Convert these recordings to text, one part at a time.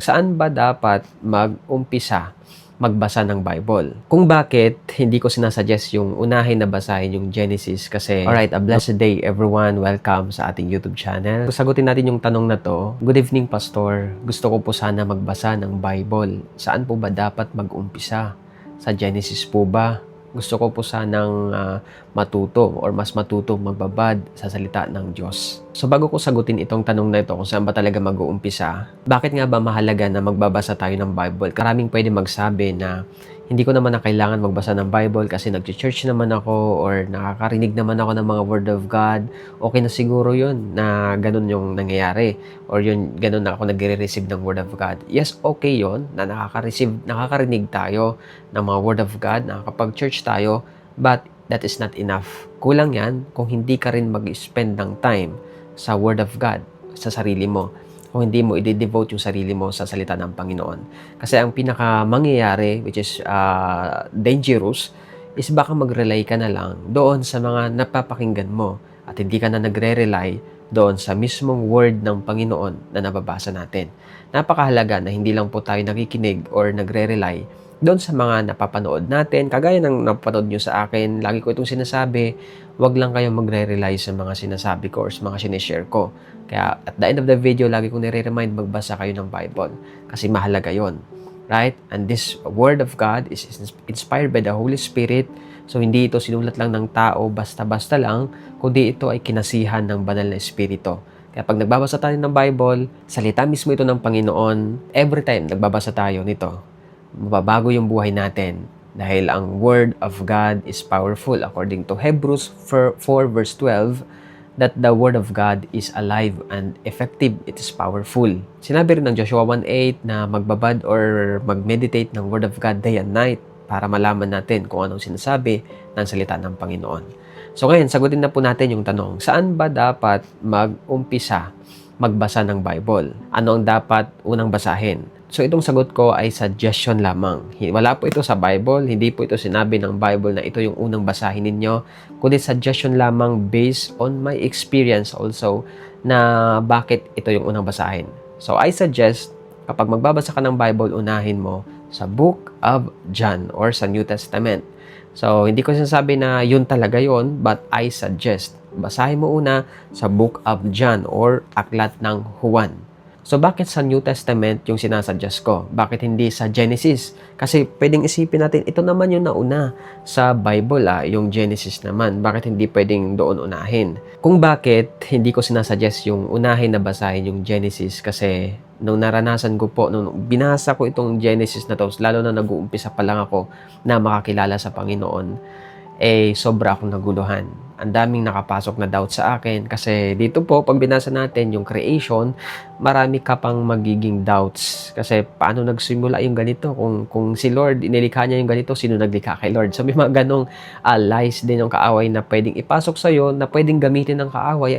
saan ba dapat mag-umpisa magbasa ng Bible? Kung bakit hindi ko sinasuggest yung unahin na basahin yung Genesis kasi alright, a blessed day everyone. Welcome sa ating YouTube channel. Sagutin natin yung tanong na to. Good evening, Pastor. Gusto ko po sana magbasa ng Bible. Saan po ba dapat mag-umpisa? Sa Genesis po ba? Gusto ko po sanang matuto or mas matutong magbabad sa salita ng Diyos. So bago ko sagutin itong tanong na ito kung saan ba talaga mag-uumpisa, bakit nga ba mahalaga na magbabasa tayo ng Bible? Karaming pwede magsabi na hindi ko naman na kailangan magbasa ng Bible kasi nag-church naman ako or nakakarinig naman ako ng mga Word of God. Okay na siguro yun na ganun yung nangyayari or yun ganun na ako nagre-receive ng Word of God. Yes, okay yun na nakakarinig tayo ng mga Word of God, nakakapag-church tayo, but that is not enough. Kulang yan kung hindi ka rin mag-spend ng time sa Word of God, sa sarili mo. Kung hindi mo i-devote yung sarili mo sa salita ng Panginoon. Kasi ang pinaka-mangyayari, which is dangerous, is baka mag-rely ka na lang doon sa mga napapakinggan mo at hindi ka na nagre-rely doon sa mismong word ng Panginoon na nababasa natin. Napakahalaga na hindi lang po tayo nakikinig or nagre-rely doon sa mga napapanood natin. Kagaya ng napapanood nyo sa akin, lagi ko itong sinasabi, wag lang kayong magre-rely sa mga sinasabi ko or sa mga sinishare ko. Kaya at the end of the video, lagi kong nire-remind, magbasa kayo ng Bible. Kasi mahalaga yon, right? And this Word of God is inspired by the Holy Spirit. So hindi ito sinulat lang ng tao basta-basta lang, kundi ito ay kinasihan ng banal na Espiritu. Kaya pag nagbabasa tayo ng Bible, salita mismo ito ng Panginoon, every time nagbabasa tayo nito, mababago yung buhay natin. Dahil ang Word of God is powerful. According to Hebrews 4 verse 12, that the Word of God is alive and effective. It is powerful. Sinabi rin ng Joshua 1:8 na magbabad or mag-meditate ng Word of God day and night para malaman natin kung anong sinasabi ng salita ng Panginoon. So ngayon, sagutin na po natin yung tanong, saan ba dapat mag-umpisa magbasa ng Bible? Ano ang dapat unang basahin? So itong sagot ko ay suggestion lamang. Wala po ito sa Bible, hindi po ito sinabi ng Bible na ito yung unang basahin ninyo, kundi suggestion lamang based on my experience also na bakit ito yung unang basahin. So I suggest, kapag magbabasa ka ng Bible, unahin mo sa Book of John or sa New Testament. So hindi ko sinasabi na yun talaga yun, but I suggest, basahin mo una sa Book of John or Aklat ng Juan. So, bakit sa New Testament yung sinasuggest ko? Bakit hindi sa Genesis? Kasi pwedeng isipin natin, ito naman yung nauna sa Bible, yung Genesis naman. Bakit hindi pwedeng doon unahin? Kung bakit hindi ko sinasuggest yung unahin na basahin yung Genesis, kasi nung naranasan ko po, nung binasa ko itong Genesis na to, lalo na nag-uumpisa pa lang ako na makakilala sa Panginoon, sobra akong naguluhan. Ang daming nakapasok na doubt sa akin kasi dito po, pag binasa natin yung creation, marami ka pang magiging doubts. Kasi paano nagsimula yung ganito? Kung si Lord, inilikha niya yung ganito, sino naglikha kay Lord? So may mga ganong lies din yung kaaway na pwedeng ipasok sa'yo, na pwedeng gamitin ng kaaway,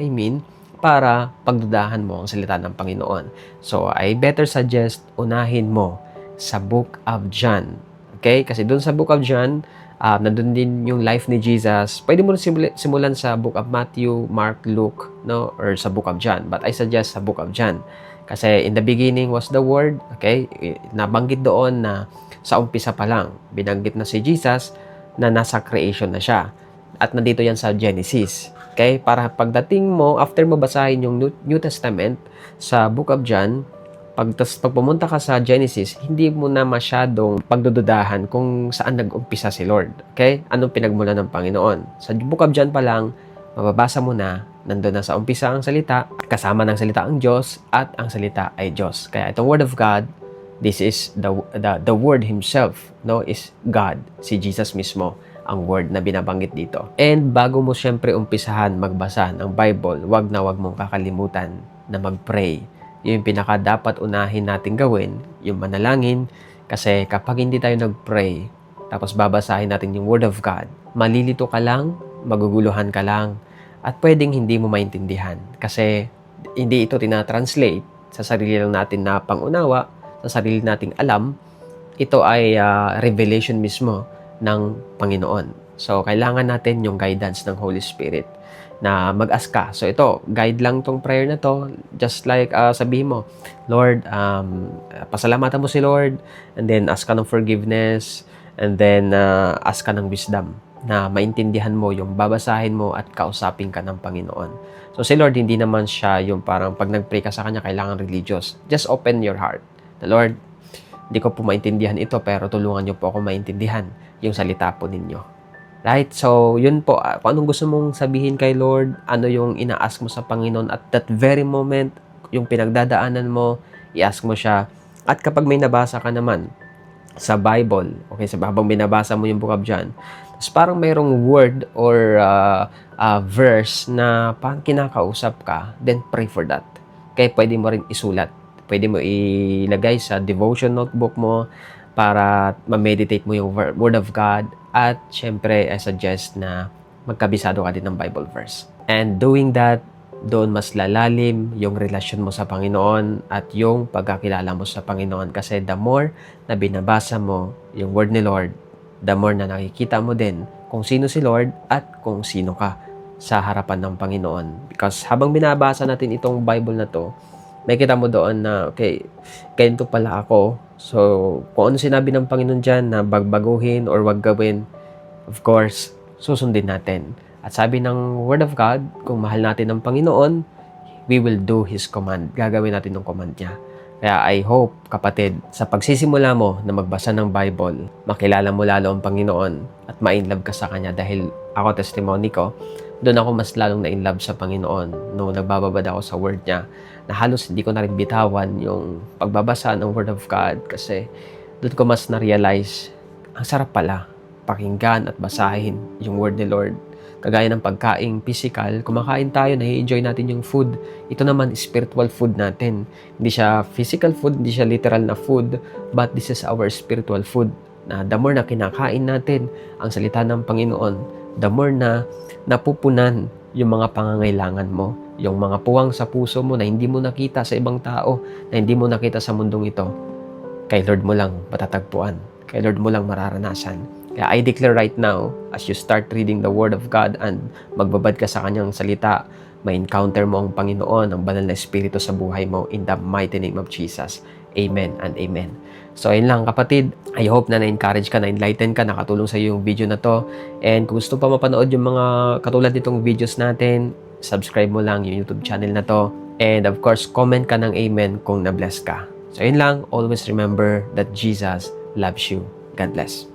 para pagdudahan mo ang salita ng Panginoon. So I better suggest, unahin mo sa Book of John. Okay? Kasi doon sa Book of John, nandun din yung life ni Jesus. Pwede mo simulan sa Book of Matthew, Mark, Luke, no? Or sa Book of John. But I suggest sa Book of John. Kasi in the beginning was the Word. Okay? Nabanggit doon na sa umpisa pa lang, binanggit na si Jesus na nasa creation na siya. At nandito yan sa Genesis. Okay? Para pagdating mo, after mo basahin yung New Testament sa Book of John, pag pumunta ka sa Genesis, hindi mo na masyadong pagdududahan kung saan nag-umpisa si Lord. Okay? Anong pinagmula ng Panginoon? Sa Book of John pa lang, mababasa mo na, nandun na sa umpisa ang salita, kasama ng salita ang Diyos, at ang salita ay Diyos. Kaya itong Word of God, this is the Word Himself, no? Is God, si Jesus mismo, ang word na binabanggit dito. And bago mo syempre umpisahan magbasa ng Bible, wag mong kakalimutan na mag-pray. Yung pinaka dapat unahin natin gawin, yung manalangin, kasi kapag hindi tayo nag-pray, tapos babasahin natin yung Word of God, malilito ka lang, maguguluhan ka lang, at pwedeng hindi mo maintindihan. Kasi hindi ito tinatranslate sa sarili lang natin na pangunawa, sa sarili nating alam, ito ay revelation mismo ng Panginoon. So, kailangan natin yung guidance ng Holy Spirit. na mag-ask ka. So ito, guide lang tong prayer na to. Just like sabihin mo, Lord, pasalamatan mo si Lord, and then ask ka ng forgiveness, and then ask ka ng wisdom na maintindihan mo yung babasahin mo at kausapin ka ng Panginoon. So si Lord, hindi naman siya yung parang pag nag-pray ka sa Kanya, kailangan religious. Just open your heart. The Lord, hindi ko po maintindihan ito, pero tulungan niyo po ako maintindihan yung salita po ninyo. Right? So, yun po. Kung anong gusto mong sabihin kay Lord, ano yung ina-ask mo sa Panginoon at that very moment, yung pinagdadaanan mo, i-ask mo siya. At kapag may nabasa ka naman sa Bible, okay, sa habang binabasa mo yung book of John, tapos parang mayroong word or verse na parang kinakausap ka, then pray for that. Kaya pwede mo rin isulat. Pwede mo ilagay sa devotion notebook mo para ma-meditate mo yung Word of God. At syempre, I suggest na magkabisado ka din ng Bible verse. And doing that, doon mas lalalim yung relasyon mo sa Panginoon at yung pagkakilala mo sa Panginoon. Kasi the more na binabasa mo yung Word ni Lord, the more na nakikita mo din kung sino si Lord at kung sino ka sa harapan ng Panginoon. Because habang binabasa natin itong Bible na to, may kita mo doon na, okay, ganito pala ako. So, kung ano sinabi ng Panginoon dyan na bagbaguhin or wag gawin, of course, susundin natin. At sabi ng Word of God, kung mahal natin ang Panginoon, we will do His command. Gagawin natin yung command niya. Kaya I hope, kapatid, sa pagsisimula mo na magbasa ng Bible, makilala mo lalo ang Panginoon at ma-inlove ka sa Kanya. Dahil ako, testimony ko, doon ako mas lalong na-inlove sa Panginoon nung nagbababad ako sa Word niya, na halos hindi ko na rin bitawan yung pagbabasa ng Word of God kasi doon ko mas na-realize, ang sarap pala pakinggan at basahin yung Word ni Lord. Kagaya ng pagkaing physical, kumakain tayo, na-enjoy natin yung food. Ito naman, spiritual food natin. Hindi siya physical food, hindi siya literal na food, but this is our spiritual food. Na the more na kinakain natin ang salita ng Panginoon, the more na napupunan yung mga pangangailangan mo, yung mga puwang sa puso mo na hindi mo nakita sa ibang tao, na hindi mo nakita sa mundong ito. Kay Lord mo lang matatagpuan. Kay Lord mo lang mararanasan. Kaya I declare right now, as you start reading the Word of God and magbabad ka sa Kanyang salita, may encounter mo ang Panginoon, ang banal na Espiritu sa buhay mo in the mighty name of Jesus. Amen and amen. So, ayun lang kapatid. I hope na na-encourage ka, na-enlighten ka, nakatulong sa iyo yung video na to. And kung gusto pa mapanood yung mga katulad nitong videos natin, subscribe mo lang yung YouTube channel na to. And of course, comment ka ng amen kung na-bless ka. So, ayun lang. Always remember that Jesus loves you. God bless.